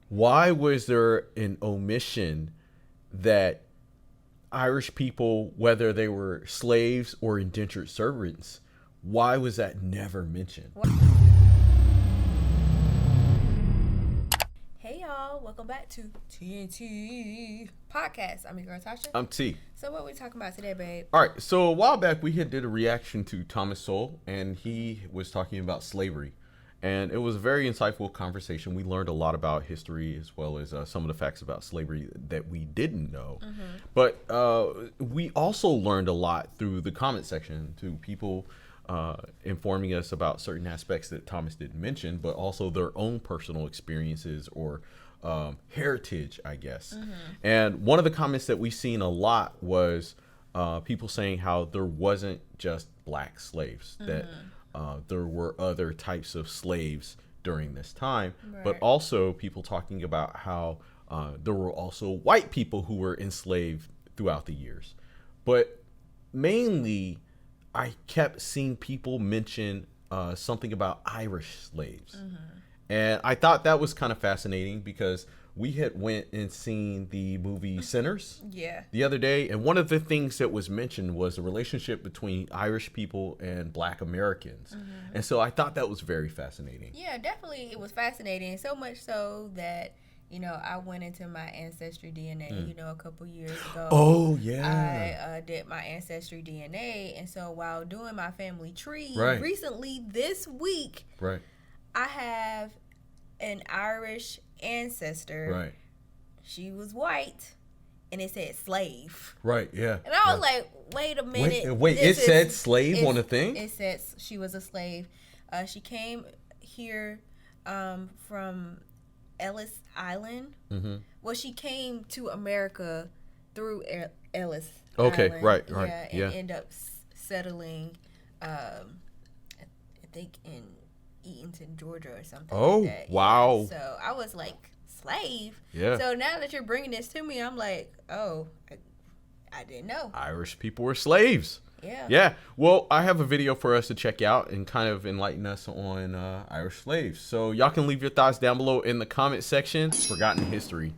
why was there an omission that Irish people, whether they were slaves or indentured servants, why was that never mentioned? Hey y'all, welcome back to TNT Podcast. I'm your girl Tasha. I'm Tee. So what are we talking about today, babe? All right, so a while back we did a reaction to Thomas Sowell, and he was talking about slavery. And it was a very insightful conversation. We learned a lot about history as well as some of the facts about slavery that we didn't know. Mm-hmm. But we also learned a lot through the comment section, to people informing us about certain aspects that Thomas didn't mention, but also their own personal experiences or heritage, I guess. Mm-hmm. And one of the comments that we've seen a lot was people saying how there wasn't just black slaves, mm-hmm. that there were other types of slaves during this time, right. But also people talking about how there were also white people who were enslaved throughout the years. But mainly, I kept seeing people mention something about Irish slaves. Mm-hmm. And I thought that was kind of fascinating because we had went and seen the movie Sinners the other day. And one of the things that was mentioned was the relationship between Irish people and Black Americans. Mm-hmm. And so I thought that was very fascinating. Yeah, definitely. It was fascinating. So much so that, you know, I went into my Ancestry DNA, a couple years ago. Oh, yeah. I did my Ancestry DNA. And so while doing my family tree recently this week, I have an Irish ancestor. Right. She was white, and it said slave. Right. Yeah. And I was like, "Wait a minute! Wait! It said slave on the thing. It says she was a slave. She came here from Ellis Island. Mm-hmm. Well, she came to America through Ellis. Okay. Island, Right. Yeah. And ended up settling. I think in Eatonton, Georgia, or something. Oh, like that. wow! Yeah. So I was like, slave. Yeah. So now that you're bringing this to me, I'm like, oh, I didn't know. Irish people were slaves. Yeah. Yeah. Well, I have a video for us to check out and kind of enlighten us on Irish slaves. So y'all can leave your thoughts down below in the comment section. Forgotten history.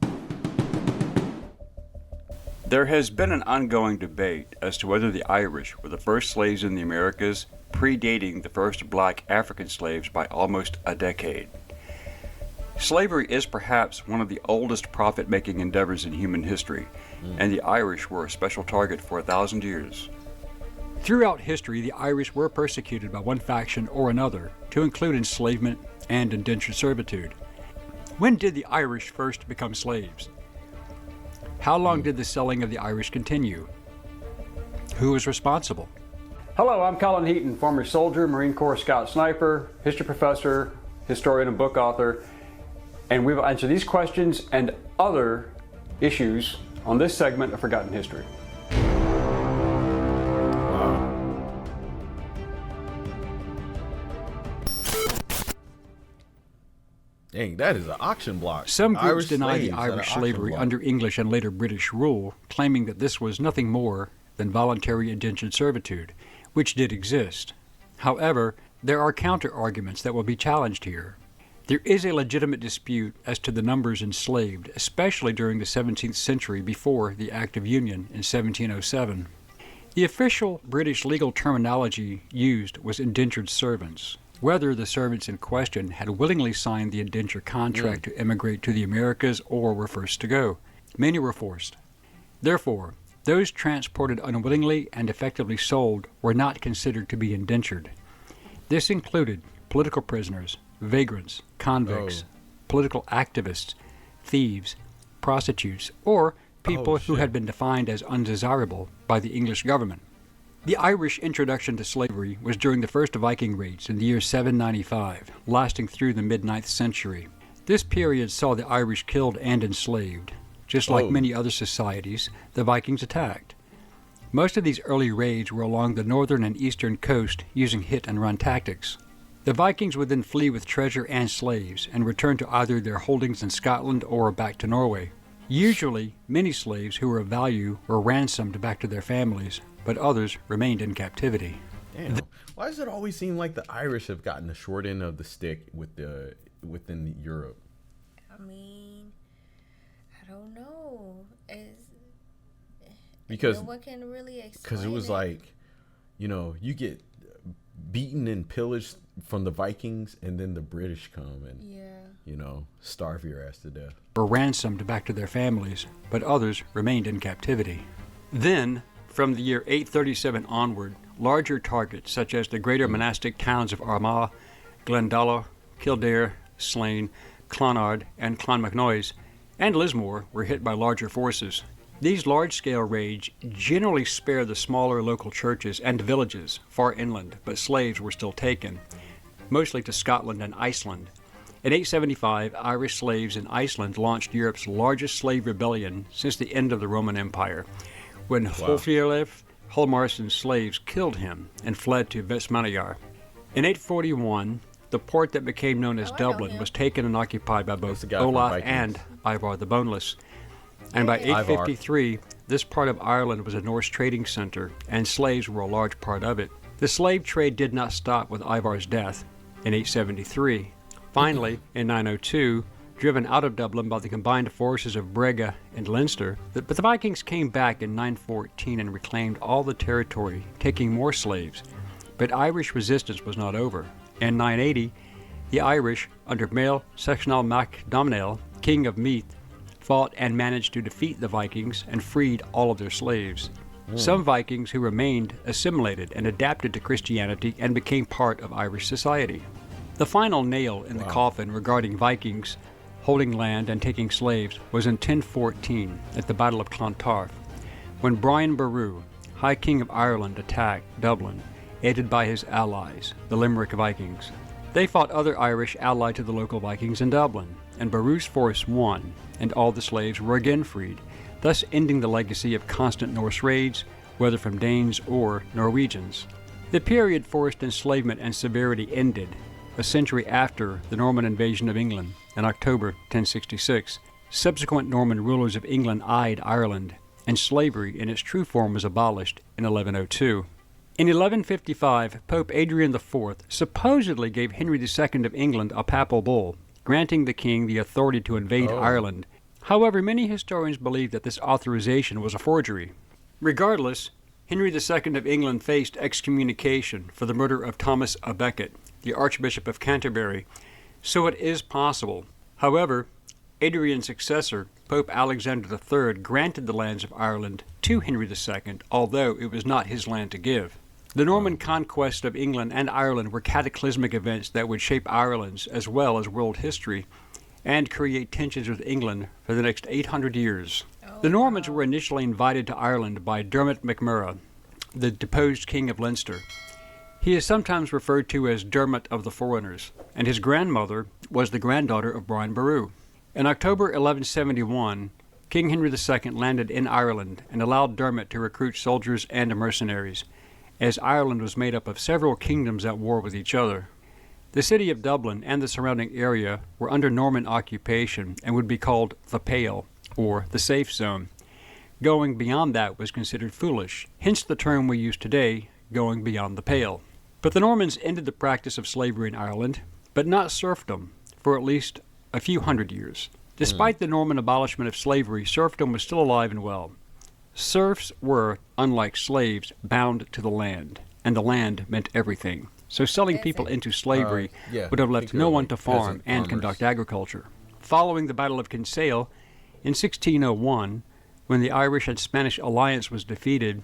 There has been an ongoing debate as to whether the Irish were the first slaves in the Americas, predating the first black African slaves by almost a decade. Slavery is perhaps one of the oldest profit-making endeavors in human history, and the Irish were a special target for 1,000 years. Throughout history, the Irish were persecuted by one faction or another, to include enslavement and indentured servitude. When did the Irish first become slaves? How long did the selling of the Irish continue? Who was responsible? Hello, I'm Colin Heaton, former soldier, Marine Corps Scout Sniper, history professor, historian, and book author. And we will answer these questions and other issues on this segment of Forgotten History. Wow. Dang, that is an auction block. Some groups Irish deny the slaves at Irish an slavery auction under English and later British rule, claiming that this was nothing more than voluntary indentured servitude, which did exist. However, there are counter-arguments that will be challenged here. There is a legitimate dispute as to the numbers enslaved, especially during the 17th century before the Act of Union in 1707. The official British legal terminology used was indentured servants. Whether the servants in question had willingly signed the indenture contract to emigrate to the Americas or were first to go. Many were forced. Therefore, those transported unwillingly and effectively sold were not considered to be indentured. This included political prisoners, vagrants, convicts, political activists, thieves, prostitutes, or people who had been defined as undesirable by the English government. The Irish introduction to slavery was during the first Viking raids in the year 795, lasting through the mid-9th century. This period saw the Irish killed and enslaved. Just like many other societies, the Vikings attacked. Most of these early raids were along the northern and eastern coast using hit-and-run tactics. The Vikings would then flee with treasure and slaves and return to either their holdings in Scotland or back to Norway. Usually, many slaves who were of value were ransomed back to their families, but others remained in captivity. Damn. Why does it always seem like the Irish have gotten the short end of the stick within Europe? I mean, don't know. Because no one can really explain. Because it was like, you get beaten and pillaged from the Vikings, and then the British come and starve your ass to death. Were ransomed back to their families, but others remained in captivity. Then, from the year 837 onward, larger targets such as the greater monastic towns of Armagh, Glendalough, Kildare, Slane, Clonard, and Clonmacnoise, and Lismore were hit by larger forces. These large-scale raids generally spared the smaller local churches and villages far inland, but slaves were still taken, mostly to Scotland and Iceland. In 875, Irish slaves in Iceland launched Europe's largest slave rebellion since the end of the Roman Empire, when Hrólfr Hólmarsson's slaves killed him and fled to Vestmannaeyjar. In 841, the port that became known as Dublin was taken and occupied by both Olaf and Ivar the Boneless. And by 853, this part of Ireland was a Norse trading center, and slaves were a large part of it. The slave trade did not stop with Ivar's death in 873. Finally, in 902, driven out of Dublin by the combined forces of Brega and Leinster, but the Vikings came back in 914 and reclaimed all the territory, taking more slaves. But Irish resistance was not over. In 980, the Irish, under Mael Sechnal Mac Domhnall, king of Meath, fought and managed to defeat the Vikings and freed all of their slaves. Some Vikings who remained assimilated and adapted to Christianity and became part of Irish society. The final nail in the coffin regarding Vikings holding land and taking slaves was in 1014 at the Battle of Clontarf, when Brian Boru, High King of Ireland, attacked Dublin, aided by his allies, the Limerick Vikings. They fought other Irish allied to the local Vikings in Dublin, and Boru's force won, and all the slaves were again freed, thus ending the legacy of constant Norse raids, whether from Danes or Norwegians. The period forced enslavement and severity ended a century after the Norman invasion of England in October 1066. Subsequent Norman rulers of England eyed Ireland, and slavery in its true form was abolished in 1102. In 1155, Pope Adrian IV supposedly gave Henry II of England a papal bull, granting the king the authority to invade Ireland. However, many historians believe that this authorization was a forgery. Regardless, Henry II of England faced excommunication for the murder of Thomas à Becket, the Archbishop of Canterbury, so it is possible. However, Adrian's successor, Pope Alexander III, granted the lands of Ireland to Henry II, although it was not his land to give. The Norman conquest of England and Ireland were cataclysmic events that would shape Ireland's as well as world history and create tensions with England for the next 800 years. The Normans were initially invited to Ireland by Dermot MacMurrough, the deposed king of Leinster. He is sometimes referred to as Dermot of the Foreigners, and his grandmother was the granddaughter of Brian Boru. In October 1171, King Henry II landed in Ireland and allowed Dermot to recruit soldiers and mercenaries, as Ireland was made up of several kingdoms at war with each other. The city of Dublin and the surrounding area were under Norman occupation and would be called the Pale, or the safe zone. Going beyond that was considered foolish, hence the term we use today, going beyond the pale. But the Normans ended the practice of slavery in Ireland, but not serfdom, for at least a few hundred years. Despite the Norman abolishment of slavery, serfdom was still alive and well. Serfs were, unlike slaves, bound to the land, and the land meant everything. So selling people into slavery would have left no one to farm and conduct agriculture. Following the Battle of Kinsale, in 1601, when the Irish and Spanish alliance was defeated,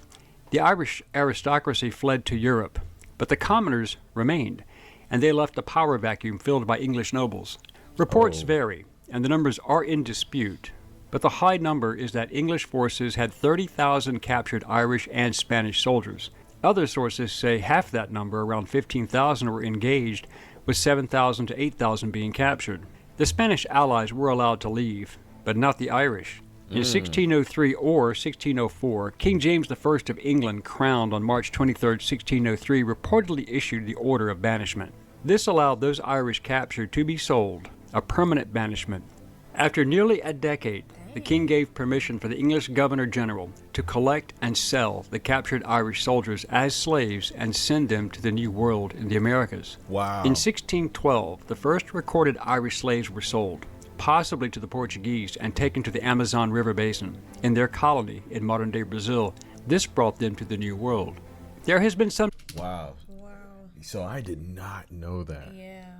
the Irish aristocracy fled to Europe, but the commoners remained, and they left a power vacuum filled by English nobles. Reports vary, and the numbers are in dispute, but the high number is that English forces had 30,000 captured Irish and Spanish soldiers. Other sources say half that number, around 15,000, were engaged, with 7,000 to 8,000 being captured. The Spanish allies were allowed to leave, but not the Irish. In 1603 or 1604, King James I of England, crowned on March 23, 1603, reportedly issued the order of banishment. This allowed those Irish captured to be sold, a permanent banishment. After nearly a decade, the king gave permission for the English Governor-General to collect and sell the captured Irish soldiers as slaves and send them to the New World in the Americas. Wow. In 1612, the first recorded Irish slaves were sold. possibly to the Portuguese, and taken to the Amazon River basin in their colony in modern-day Brazil. This brought them to the New World. There has been some... Wow. So I did not know that. Yeah.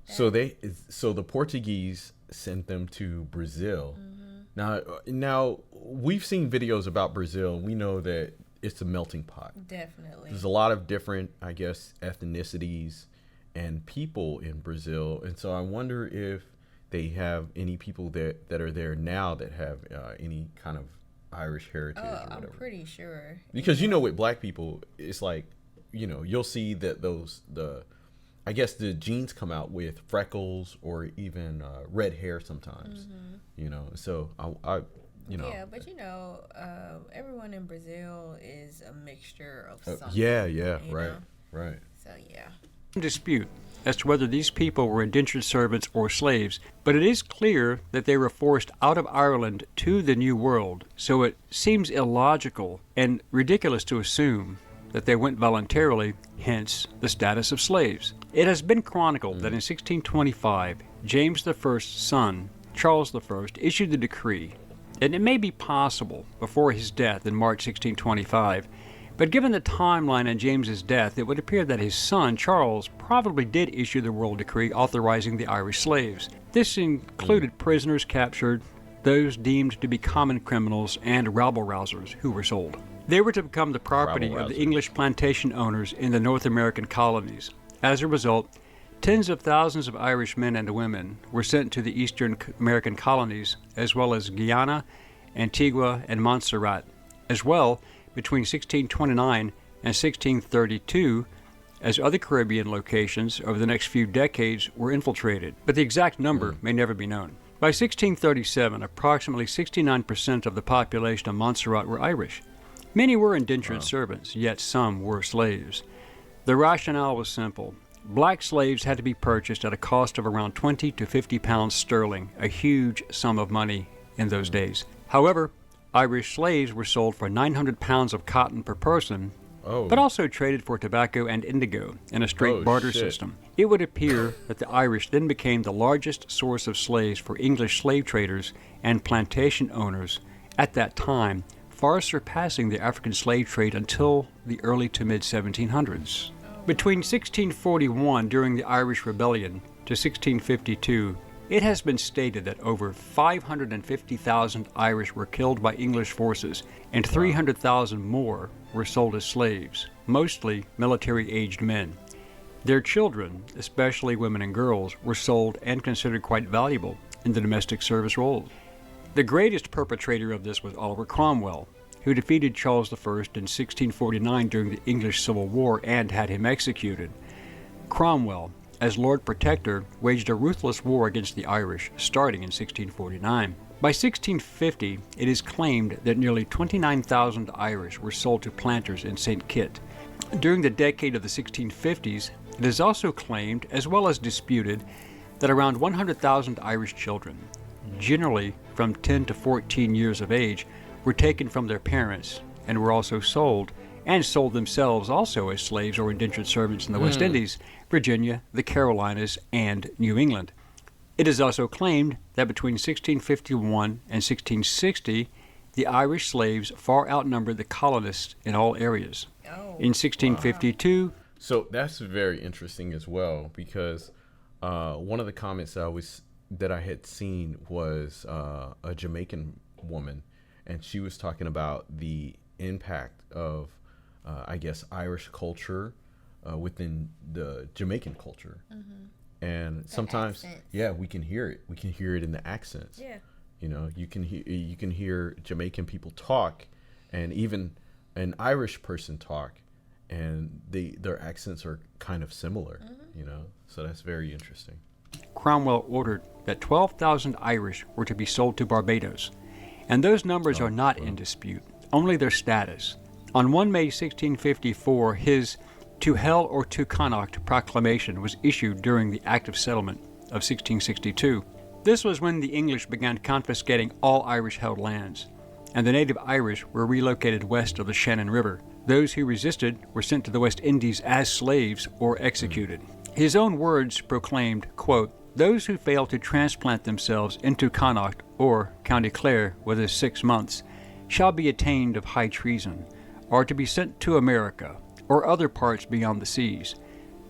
So the Portuguese sent them to Brazil. Now we've seen videos about Brazil. We know that it's a melting pot. Definitely. There's a lot of different, I guess, ethnicities and people in Brazil. And so I wonder if they have any people that are there now that have any kind of Irish heritage or whatever. I'm pretty sure. Because with black people, it's like, you'll see that I guess the genes come out with freckles or even red hair sometimes. So I Yeah, but everyone in Brazil is a mixture of something. Right. So yeah. Dispute as to whether these people were indentured servants or slaves, but it is clear that they were forced out of Ireland to the New World, so it seems illogical and ridiculous to assume that they went voluntarily, hence the status of slaves. It has been chronicled that in 1625, James I's son, Charles I, issued the decree, and it may be possible before his death in March 1625, but given the timeline on James's death, it would appear that his son, Charles, probably did issue the royal decree authorizing the Irish slaves. This included prisoners captured, those deemed to be common criminals, and rabble-rousers who were sold. They were to become the property of the English plantation owners in the North American colonies. As a result, tens of thousands of Irish men and women were sent to the Eastern American colonies, as well as Guyana, Antigua, and Montserrat. As well, between 1629 and 1632, as other Caribbean locations over the next few decades were infiltrated, but the exact number may never be known. By 1637, approximately 69% of the population of Montserrat were Irish. Many were indentured servants, yet some were slaves. The rationale was simple. Black slaves had to be purchased at a cost of around 20 to 50 pounds sterling, a huge sum of money in those days. However, Irish slaves were sold for 900 pounds of cotton per person, but also traded for tobacco and indigo in a straight barter system. It would appear that the Irish then became the largest source of slaves for English slave traders and plantation owners at that time, far surpassing the African slave trade until the early to mid-1700s. Between 1641, during the Irish Rebellion, to 1652, it has been stated that over 550,000 Irish were killed by English forces, and 300,000 more were sold as slaves, mostly military-aged men. Their children, especially women and girls, were sold and considered quite valuable in the domestic service roles. The greatest perpetrator of this was Oliver Cromwell, who defeated Charles I in 1649 during the English Civil War and had him executed. Cromwell, as Lord Protector, waged a ruthless war against the Irish, starting in 1649. By 1650, it is claimed that nearly 29,000 Irish were sold to planters in St. Kitts. During the decade of the 1650s, it is also claimed, as well as disputed, that around 100,000 Irish children, generally from 10 to 14 years of age, were taken from their parents and were also sold, and sold themselves also as slaves or indentured servants in the West Indies, Virginia, the Carolinas, and New England. It is also claimed that between 1651 and 1660, the Irish slaves far outnumbered the colonists in all areas. In 1652... So that's very interesting as well, because one of the comments that I had seen was a Jamaican woman, and she was talking about the impact of, I guess, Irish culture within the Jamaican culture. And sometimes, we can hear it. We can hear it in the accents. Yeah. You can hear Jamaican people talk, and even an Irish person talk, and their accents are kind of similar. So that's very interesting. Cromwell ordered that 12,000 Irish were to be sold to Barbados, and those numbers are not in dispute, only their status. On 1 May 1654, his "To Hell or to Connacht" proclamation was issued during the Act of Settlement of 1662. This was when the English began confiscating all Irish-held lands, and the native Irish were relocated west of the Shannon River. Those who resisted were sent to the West Indies as slaves or executed. His own words proclaimed, quote, those who fail to transplant themselves into Connaught or County Clare within 6 months shall be attainted of high treason, or to be sent to America, or other parts beyond the seas.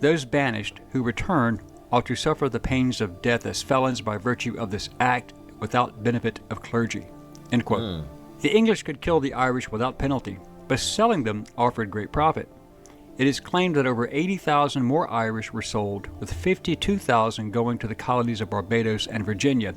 Those banished who return ought to suffer the pains of death as felons by virtue of this act without benefit of clergy." End quote. The English could kill the Irish without penalty, but selling them offered great profit. It is claimed that over 80,000 more Irish were sold, with 52,000 going to the colonies of Barbados and Virginia,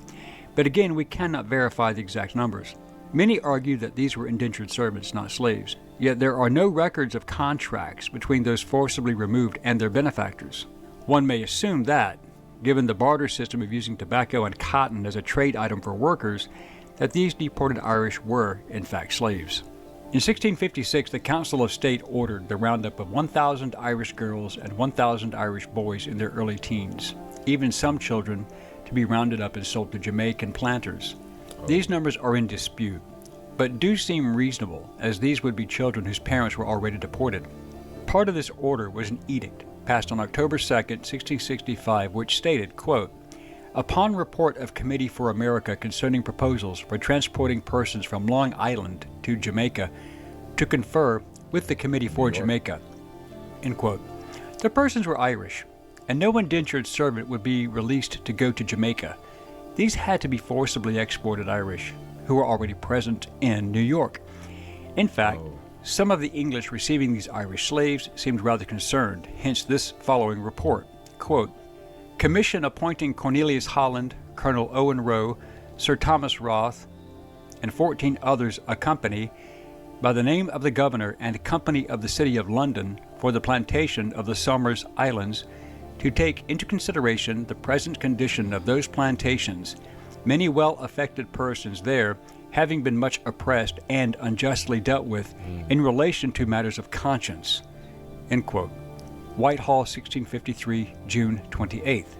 but again we cannot verify the exact numbers. Many argue that these were indentured servants, not slaves, yet there are no records of contracts between those forcibly removed and their benefactors. One may assume that, given the barter system of using tobacco and cotton as a trade item for workers, that these deported Irish were, in fact, slaves. In 1656, the Council of State ordered the roundup of 1,000 Irish girls and 1,000 Irish boys in their early teens, even some children, to be rounded up and sold to Jamaican planters. These numbers are in dispute, but do seem reasonable, as these would be children whose parents were already deported. Part of this order was an edict passed on October 2, 1665, which stated, quote, "Upon report of Committee for America concerning proposals for transporting persons from Long Island to Jamaica to confer with the Committee for Jamaica," end quote. The persons were Irish, and no indentured servant would be released to go to Jamaica. These had to be forcibly exported Irish, who were already present in New York. In fact, some of the English receiving these Irish slaves seemed rather concerned, hence this following report, quote, "Commission appointing Cornelius Holland, Colonel Owen Rowe, Sir Thomas Roth, and 14 others accompany, by the name of the Governor and Company of the City of London, for the plantation of the Somers Islands, to take into consideration the present condition of those plantations, many well-affected persons there having been much oppressed and unjustly dealt with in relation to matters of conscience." End quote. Whitehall, 1653, June 28th.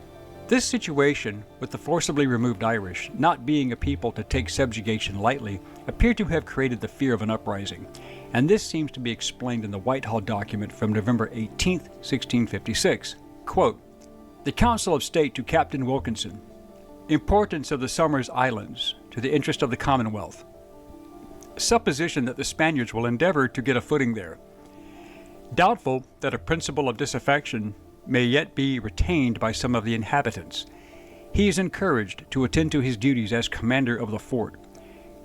This situation, with the forcibly removed Irish not being a people to take subjugation lightly, appeared to have created the fear of an uprising, and this seems to be explained in the Whitehall document from November 18, 1656. Quote, "The Council of State to Captain Wilkinson. Importance of the Somers Islands to the interest of the Commonwealth. Supposition that the Spaniards will endeavor to get a footing there. Doubtful that a principle of disaffection may yet be retained by some of the inhabitants. He is encouraged to attend to his duties as commander of the fort,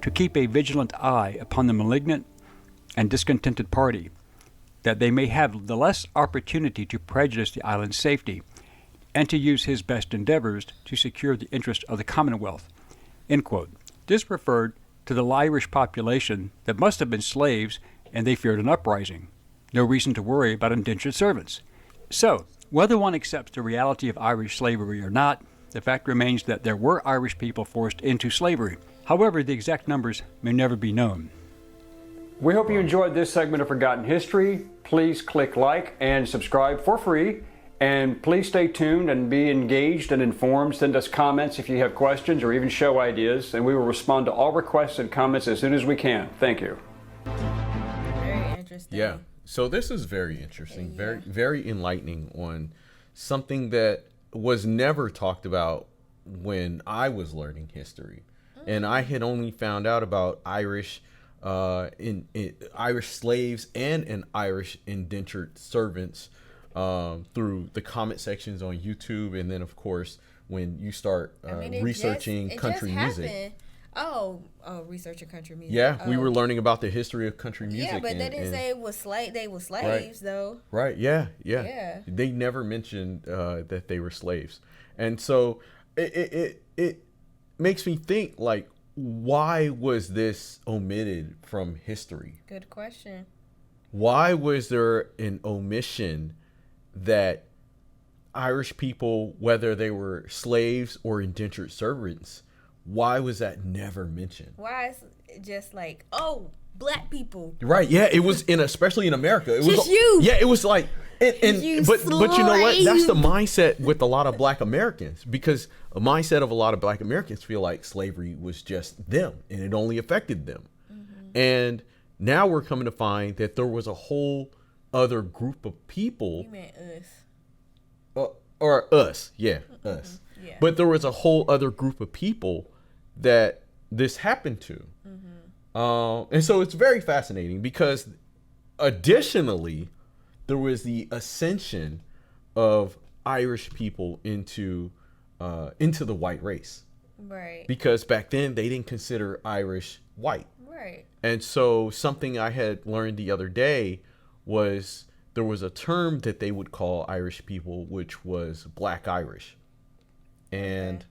to keep a vigilant eye upon the malignant and discontented party, that they may have the less opportunity to prejudice the island's safety, and to use his best endeavors to secure the interest of the Commonwealth." End quote. This referred to the Irish population that must have been slaves, and they feared an uprising. No reason to worry about indentured servants. So, whether one accepts the reality of Irish slavery or not, the fact remains that there were Irish people forced into slavery. However, the exact numbers may never be known. We hope you enjoyed this segment of Forgotten History. Please click like and subscribe for free. And please stay tuned and be engaged and informed. Send us comments if you have questions or even show ideas, and we will respond to all requests and comments as soon as we can. Thank you. Very interesting. Yeah. So this is very interesting, very, very enlightening on something that was never talked about when I was learning history. And I had only found out about Irish Irish slaves and Irish indentured servants through the comment sections on YouTube, and then of course when you start researching country music. Researching country music. Yeah, we were learning about the history of country music. Yeah, but they didn't say it was they were slaves though. Right. Yeah. They never mentioned that they were slaves, and so it makes me think, like, why was this omitted from history? Good question. Why was there an omission that Irish people, whether they were slaves or indentured servants, why was that never mentioned? Why is it just like, black people? Right. Yeah. It was especially in America. It was you. Yeah. It was like, but you know what? That's the mindset with a lot of black Americans, because a mindset of a lot of black Americans feel like slavery was just them and it only affected them. Mm-hmm. And now we're coming to find that there was a whole other group of people. You meant us. Or us. Yeah. Mm-hmm. Us. Yeah. But there was a whole other group of people that this happened to. And so it's very fascinating because additionally, there was the ascension of Irish people into the white race. Right. Because back then they didn't consider Irish white. Right. And so something I had learned the other day was there was a term that they would call Irish people, which was Black Irish. And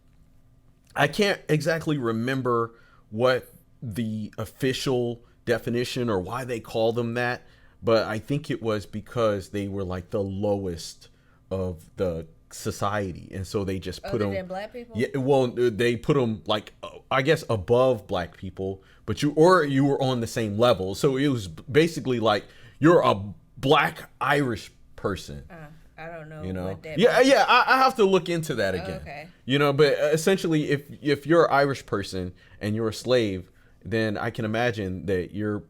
I can't exactly remember what the official definition or why they call them that, but I think it was because they were like the lowest of the society, and so they just put them. Than black people? Yeah, well, they put them like I guess above black people, but you were on the same level. So it was basically like you're a Black Irish person. I don't know. You know, what that yeah, means. yeah. I have to look into that again. Okay. You know, but essentially, if you're an Irish person and you're a slave, then I can imagine that you're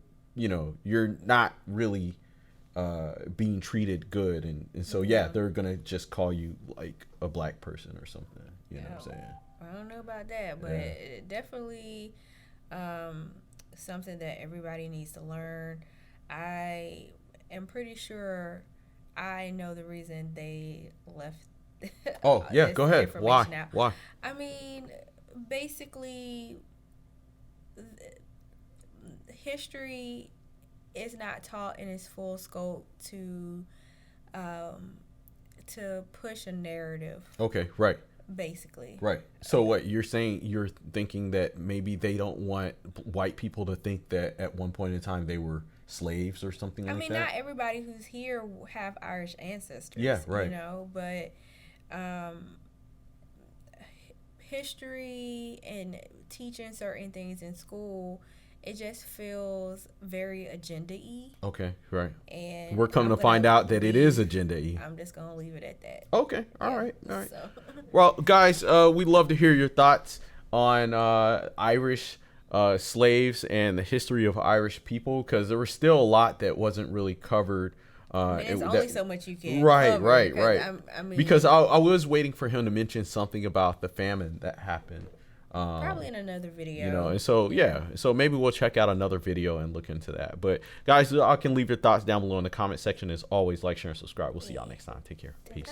not really being treated good, and so yeah, they're gonna just call you like a black person or something. You know what I'm saying? I don't know about that, but it definitely something that everybody needs to learn. I am pretty sure I know the reason they left. Oh yeah, go ahead. Why? Out. Why? I mean, basically, history is not taught in its full scope to push a narrative. Okay, right. Basically. Right. So what you're saying, you're thinking that maybe they don't want white people to think that at one point in time they were slaves or something like that? I mean, not everybody who's here have Irish ancestors. Yeah, right. You know, but history and teaching certain things in school, it just feels very agenda-y. Okay, right. And we're coming to find out that it is agenda-y. I'm just going to leave it at that. Okay, all right. So. Well, guys, we'd love to hear your thoughts on Irish slaves and the history of Irish people, because there was still a lot that wasn't really covered. There's only so much you can Right. I mean, because I was waiting for him to mention something about the famine that happened. Probably in another video. You know, and so so maybe we'll check out another video and look into that. But guys, I can leave your thoughts down below in the comment section. As always, like, share, and subscribe. We'll see y'all next time. Take care. Peace.